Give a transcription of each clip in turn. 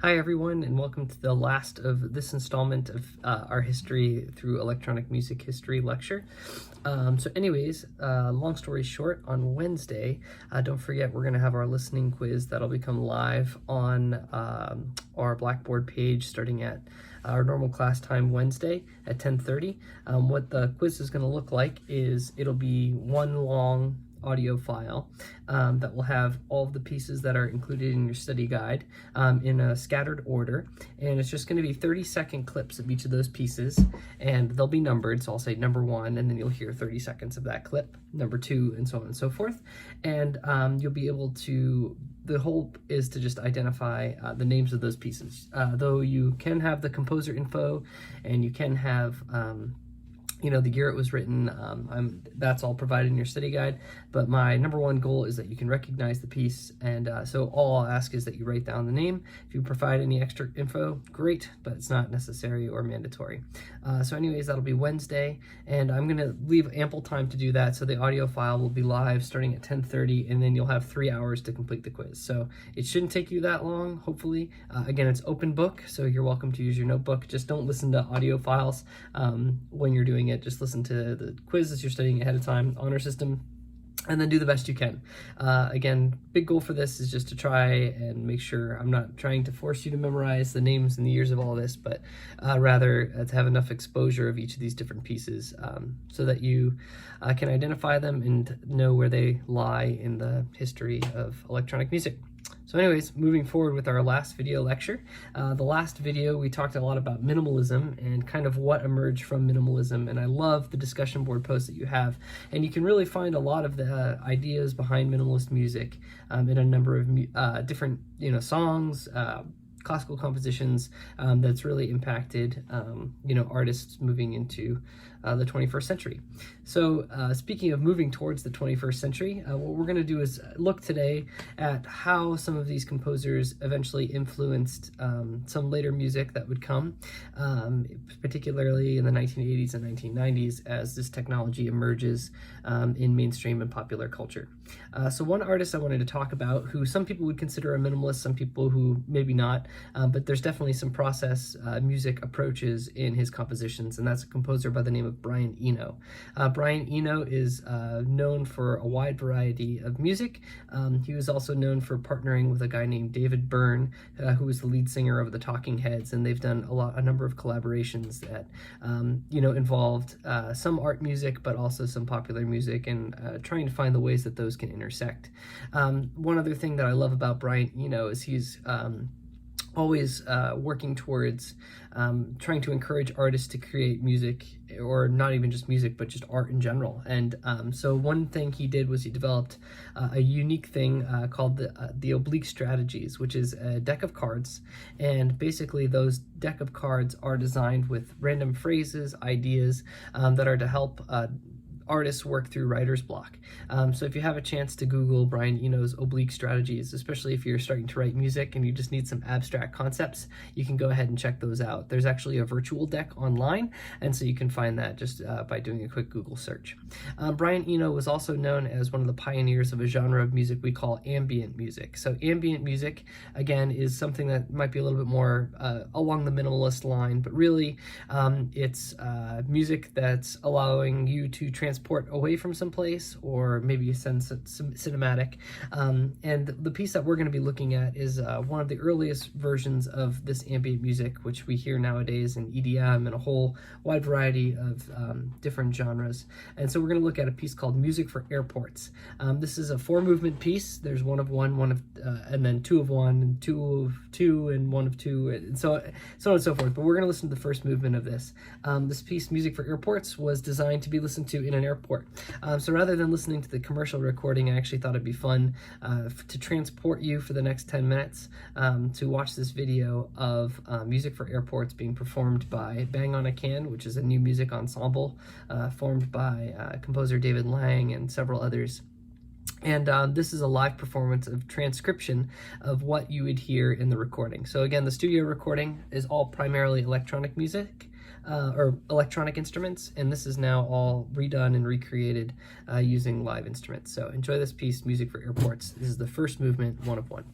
Hi everyone, and welcome to the last of this installment of our history through electronic music history lecture. Long story short, on Wednesday, don't forget we're going to have our listening quiz that'll become live on our Blackboard page starting at our normal class time Wednesday at 10:30. What the quiz is going to look like is it'll be one long audio file that will have all of the pieces that are included in your study guide in a scattered order, and it's just going to be 30-second clips of each of those pieces, and they'll be numbered. So I'll say number 1, and then you'll hear 30 seconds of that clip, number 2, and so on and so forth. And you'll be able to, the hope is to just identify the names of those pieces, though you can have the composer info and you can have the year it was written. That's all provided in your study guide, but my number one goal is that you can recognize the piece, and so all I'll ask is that you write down the name. If you provide any extra info, great, but it's not necessary or mandatory. So anyways, that'll be Wednesday, and I'm gonna leave ample time to do that, so the audio file will be live starting at 10:30, and then you'll have 3 hours to complete the quiz. So it shouldn't take you that long, hopefully. Again, it's open book, so you're welcome to use your notebook. Just don't listen to audio files when you're doing it. Just listen to the quiz as you're studying ahead of time, honor system, and then do the best you can. Again, big goal for this is just to try and make sure I'm not trying to force you to memorize the names and the years of all this, but rather to have enough exposure of each of these different pieces so that you can identify them and know where they lie in the history of electronic music. So anyways, moving forward with our last video lecture. The last video we talked a lot about minimalism and kind of what emerged from minimalism, and I love the discussion board posts that you have, and you can really find a lot of the ideas behind minimalist music in a number of different songs, classical compositions that's really impacted artists moving into the 21st century. So speaking of moving towards the 21st century, what we're going to do is look today at how some of these composers eventually influenced some later music that would come, particularly in the 1980s and 1990s as this technology emerges in mainstream and popular culture. So one artist I wanted to talk about, who some people would consider a minimalist, some people who maybe not, but there's definitely some process music approaches in his compositions, and that's a composer by the name of Brian Eno. Brian Eno is known for a wide variety of music. He was also known for partnering with a guy named David Byrne, who was the lead singer of the Talking Heads, and they've done a number of collaborations that involved some art music, but also some popular music, and trying to find the ways that those can intersect. One other thing that I love about Brian Eno is he's always working towards trying to encourage artists to create music, or not even just music, but just art in general. And so one thing he did was he developed a unique thing called the oblique strategies, which is a deck of cards. And basically those deck of cards are designed with random phrases, ideas that are to help artists work through writer's block. So if you have a chance to Google Brian Eno's oblique strategies, especially if you're starting to write music and you just need some abstract concepts, you can go ahead and check those out. There's actually a virtual deck online, and so you can find that just by doing a quick Google search. Brian Eno was also known as one of the pioneers of a genre of music we call ambient music. So ambient music, again, is something that might be a little bit more along the minimalist line, but really it's music that's allowing you to transport away from some place, or maybe a sense of cinematic. And the piece that we're going to be looking at is one of the earliest versions of this ambient music, which we hear nowadays in EDM and a whole wide variety of different genres. And so we're going to look at a piece called Music for Airports. This is a 4-movement piece. There's one of one, and then 2 of 1, and 2 of 2, and 1 of 2, and so on and so forth. But we're going to listen to the first movement of this. This piece, Music for Airports, was designed to be listened to in an airport. So rather than listening to the commercial recording, I actually thought it'd be fun to transport you for the next 10 minutes to watch this video of Music for Airports being performed by Bang on a Can, which is a new music ensemble formed by composer David Lang and several others. And this is a live performance of transcription of what you would hear in the recording. So again, the studio recording is all primarily electronic music, or electronic instruments, and this is now all redone and recreated using live instruments. So enjoy this piece, Music for Airports. This is the first movement, 1 of 1.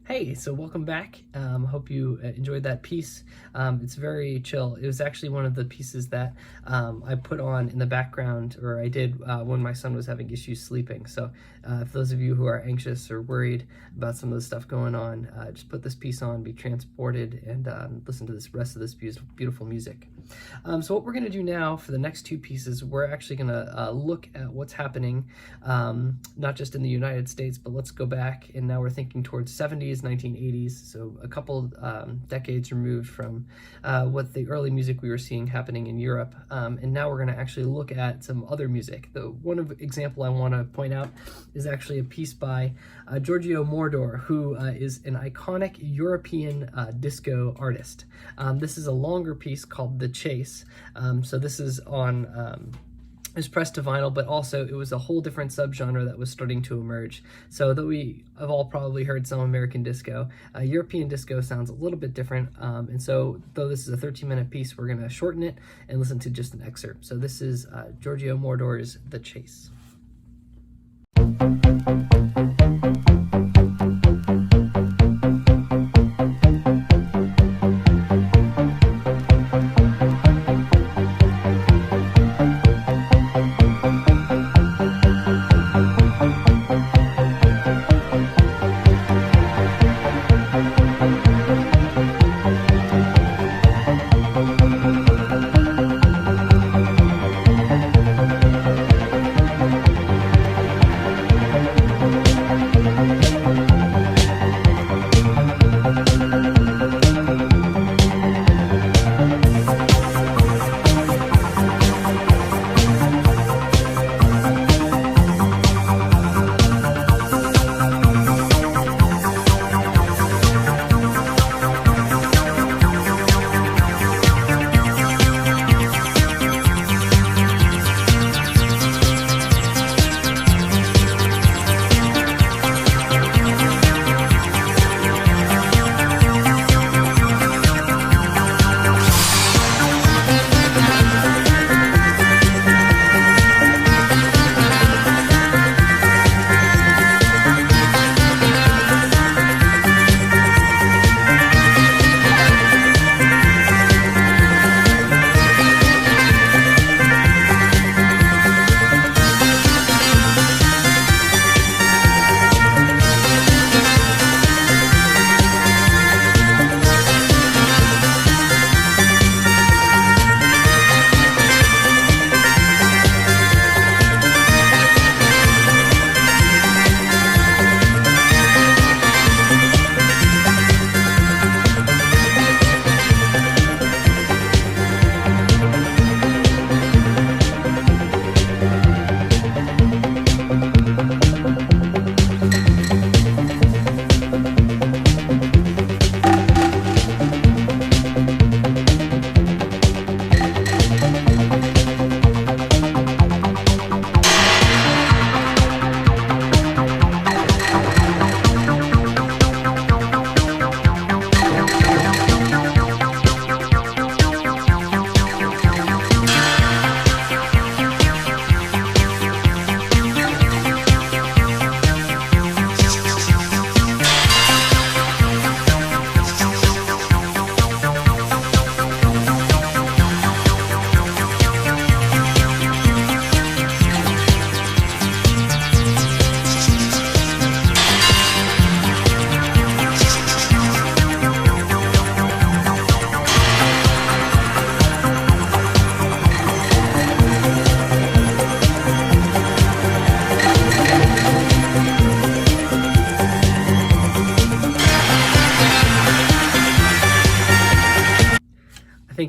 Hey, so welcome back. Hope you enjoyed that piece. It's very chill. It was actually one of the pieces that I put on in the background, or I did when my son was having issues sleeping. So if those of you who are anxious or worried about some of the stuff going on, just put this piece on, be transported, and listen to this rest of this beautiful music. So what we're going to do now for the next two pieces, we're actually going to look at what's happening, not just in the United States, but let's go back, and now we're thinking towards 70s, 1980s, so a couple decades removed from what the early music we were seeing happening in Europe, and now we're going to actually look at some other music. The one example I want to point out is actually a piece by Giorgio Moroder, who is an iconic European disco artist. This is a longer piece called The Chase. So this is on it was pressed to vinyl, but also it was a whole different subgenre that was starting to emerge. So though we have all probably heard some American disco, European disco sounds a little bit different. And so though this is a 13-minute piece, we're gonna shorten it and listen to just an excerpt. So this is Giorgio Moroder's The Chase.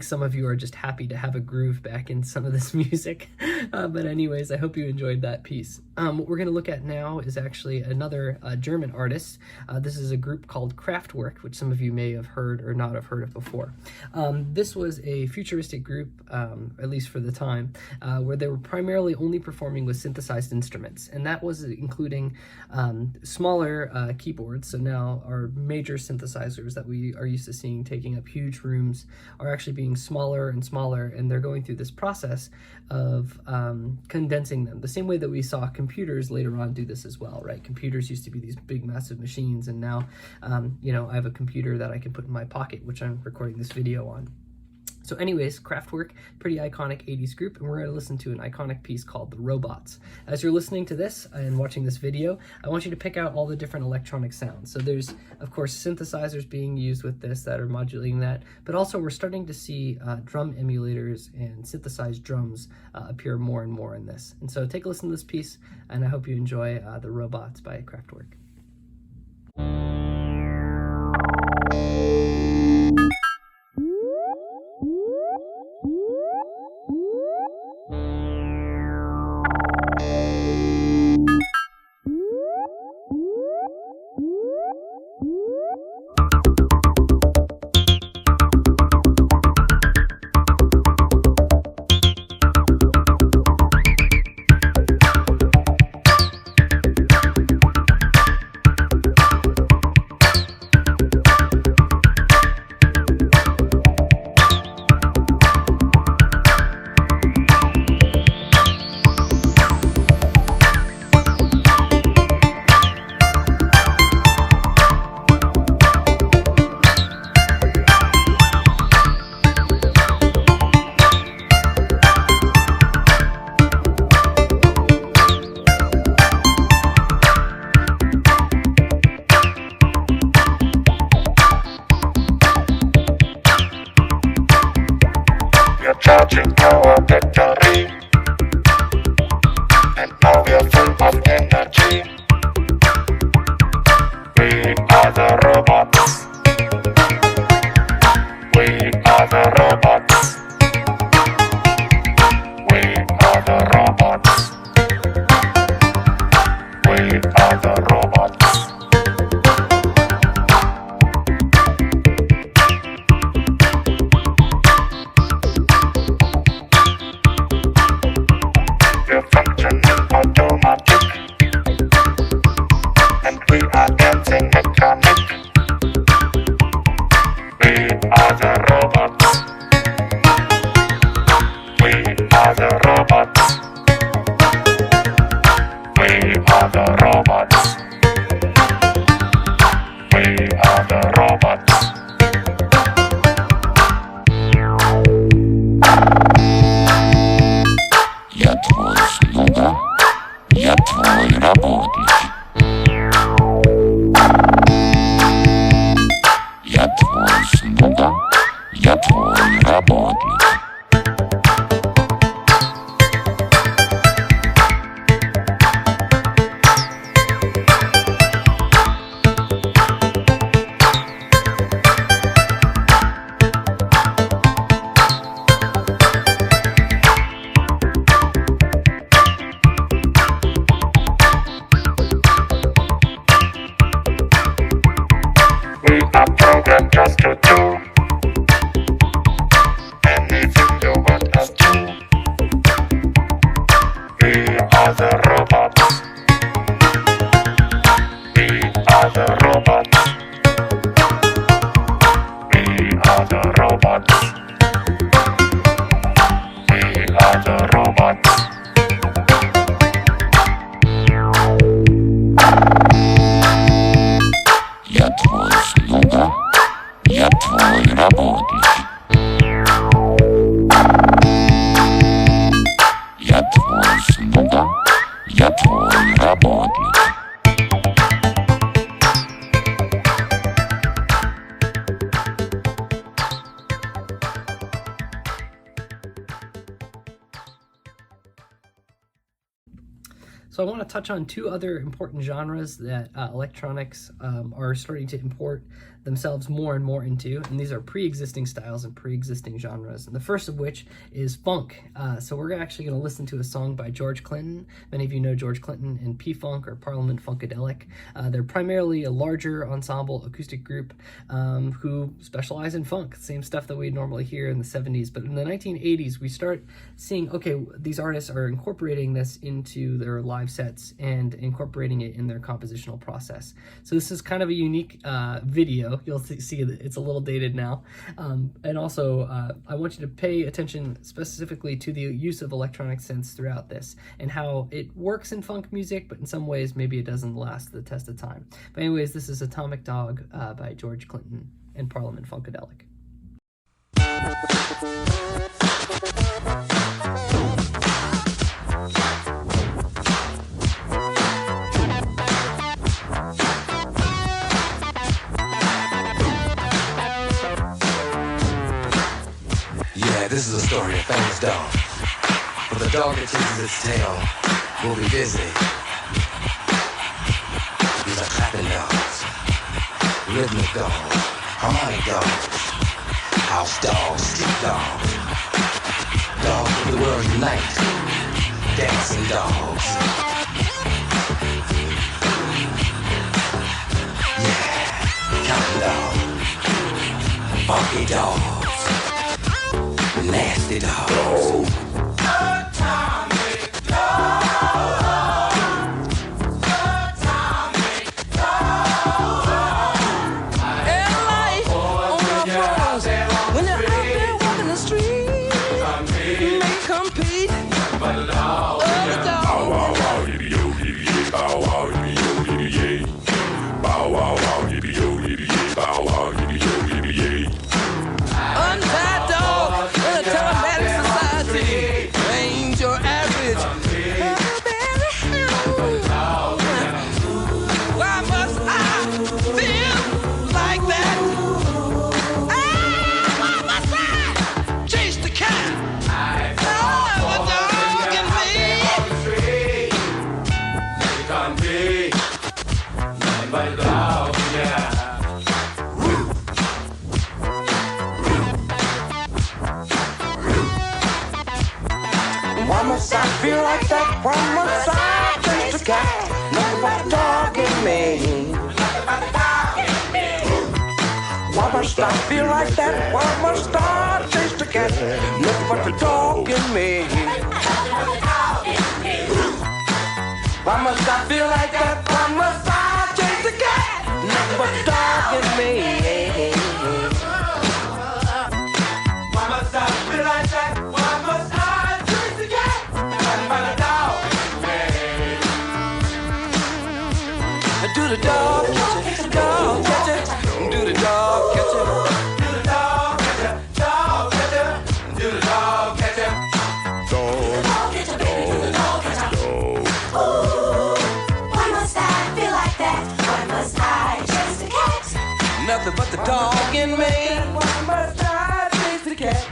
think some of you are just happy to have a groove back in some of this music. But anyways, I hope you enjoyed that piece. What we're going to look at now is actually another German artist. This is a group called Kraftwerk, which some of you may have heard or not have heard of before. This was a futuristic group, at least for the time, where they were primarily only performing with synthesized instruments, and that was including smaller keyboards. So now our major synthesizers that we are used to seeing taking up huge rooms are actually being smaller and smaller, and they're going through this process of condensing them, the same way that we saw computers later on do this as well, right? Computers used to be these big massive machines, and now I have a computer that I can put in my pocket, which I'm recording this video on. So anyways, Kraftwerk, pretty iconic 80s group, and we're going to listen to an iconic piece called The Robots. As you're listening to this and watching this video, I want you to pick out all the different electronic sounds. So there's, of course, synthesizers being used with this that are modulating that, but also we're starting to see drum emulators and synthesized drums appear more and more in this. And so take a listen to this piece, and I hope you enjoy The Robots by Kraftwerk. Charging our battery, and now we're full of energy. We are the robots. We are the robots. We are the robots. We are the robots. Automatic, and we are dancing mechanic. We are the robots. We are the robots. We are the robots. We are the robots. Я твой слуга. Я твой работник. Я твой слуга. Я твой работник. We are programmed just to do anything you want us to. We are the robots. We are the robots. We are the robots. We are the robots. Я твой слуга, я твой работник. Я твой слуга, я твой работник. So I want to touch on two other important genres that electronics are starting to import themselves more and more into, and these are pre-existing styles and pre-existing genres. And the first of which is funk. So we're actually going to listen to a song by George Clinton. Many of you know George Clinton and P-Funk or Parliament Funkadelic. They're primarily a larger ensemble acoustic group who specialize in funk, same stuff that we normally hear in the 70s. But in the 1980s, we start seeing, okay, these artists are incorporating this into their live sets and incorporating it in their compositional process. So this is kind of a unique video. You'll see that it's a little dated now. And also, I want you to pay attention specifically to the use of electronic synths throughout this and how it works in funk music, but in some ways maybe it doesn't last the test of time. But anyways, this is Atomic Dog by George Clinton and Parliament Funkadelic. This is a story of famous dog. But the dog that chases its tail will be busy. These are clapping dogs, rhythmic dogs, harmonic dogs, house dogs, street dogs, dogs of the world unite, dancing dogs. Yeah, counting dogs, funky dogs. Nasty dogs. Atomic dog. Atomic dog. And life on the roads when they're out there walking the street, they compete. But the dog, bow wow wow, yippee yo, yippee yay, bow wow, yippee yo, yippee yay, bow wow wow, yippee yo, yippee yay, bow wow, yippee yo, yippee yay. Untied dog. Telematic society ain't your average. Why must I feel like that? Why must I chase the cat? The dog in me. You can't be nothing but a dog, yeah. Why must I feel like that? Why must I chase the cat? Nothing but the dog in me. Why must I feel like that? Why must I chase the cat? Nothing but the dog in me. Why must I feel like that? Why must I chase the cat? Nothing but the dog in me. Why must I feel like that? Why must I? Do the dog catch it, dog catch it, do the dog catch it, do the dog catch it, dog catch it, do the dog catch it, dog catch it, do the dog catch it. Why must I feel like that? Why must I chase the cat? Nothing but the dog in me. Why must I chase the cat?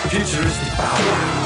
Futuristic bow wow.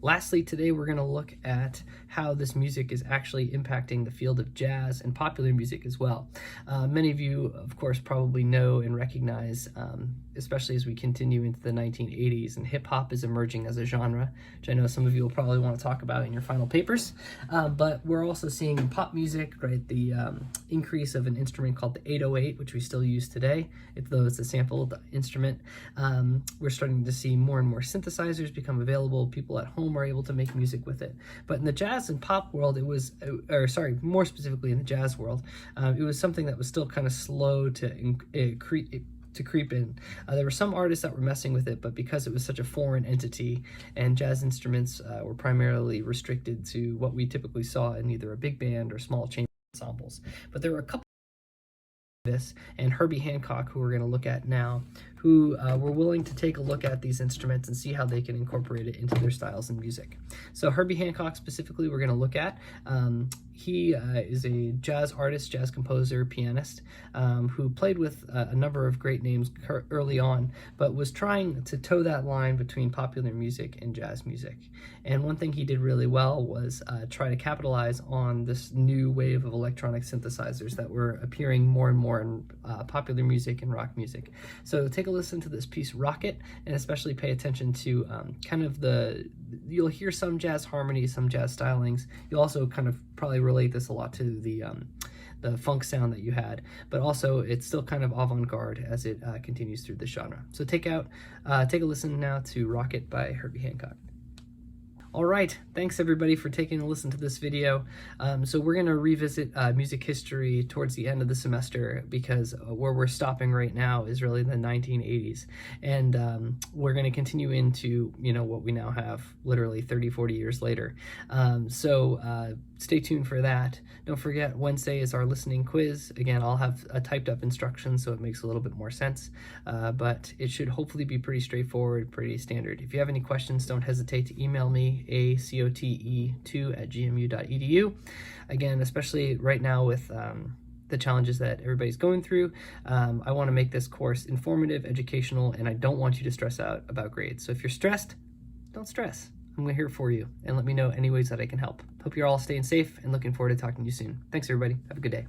Lastly, today we're going to look at how this music is actually impacting the field of jazz and popular music as well. Many of you, of course, probably know and recognize, especially as we continue into the 1980s and hip-hop is emerging as a genre, which I know some of you will probably want to talk about in your final papers. But we're also seeing in pop music, right, the increase of an instrument called the 808, which we still use today, though it's a sampled instrument. We're starting to see more and more synthesizers become available. People at home are able to make music with it. But in the jazz and pop world, it was, more specifically in the jazz world, it was something that was still kind of slow to creep in. There were some artists that were messing with it, but because it was such a foreign entity and jazz instruments were primarily restricted to what we typically saw in either a big band or small chamber ensembles. But there were a couple this and Herbie Hancock, who we're going to look at now, who were willing to take a look at these instruments and see how they can incorporate it into their styles in music. So Herbie Hancock specifically we're going to look at. He is a jazz artist, jazz composer, pianist, who played with a number of great names early on, but was trying to toe that line between popular music and jazz music. And one thing he did really well was try to capitalize on this new wave of electronic synthesizers that were appearing more and more in popular music and rock music. So take a listen to this piece, Rocket, and especially pay attention to kind of you'll hear some jazz harmonies, some jazz stylings. You'll also kind of probably relate this a lot to the funk sound that you had, but also it's still kind of avant-garde as it continues through the genre. So take a listen now to Rocket by Herbie Hancock. All right, thanks everybody for taking a listen to this video. So we're going to revisit music history towards the end of the semester, because where we're stopping right now is really the 1980s. And we're going to continue into, what we now have literally 30, 40 years later. So stay tuned for that. Don't forget, Wednesday is our listening quiz. Again, I'll have a typed up instruction so it makes a little bit more sense, but it should hopefully be pretty straightforward, pretty standard. If you have any questions, don't hesitate to email me, acote2@gmu.edu. Again, especially right now with the challenges that everybody's going through, I want to make this course informative, educational, and I don't want you to stress out about grades. So if you're stressed, don't stress. I'm here for you, and let me know any ways that I can help. Hope you're all staying safe and looking forward to talking to you soon. Thanks everybody. Have a good day.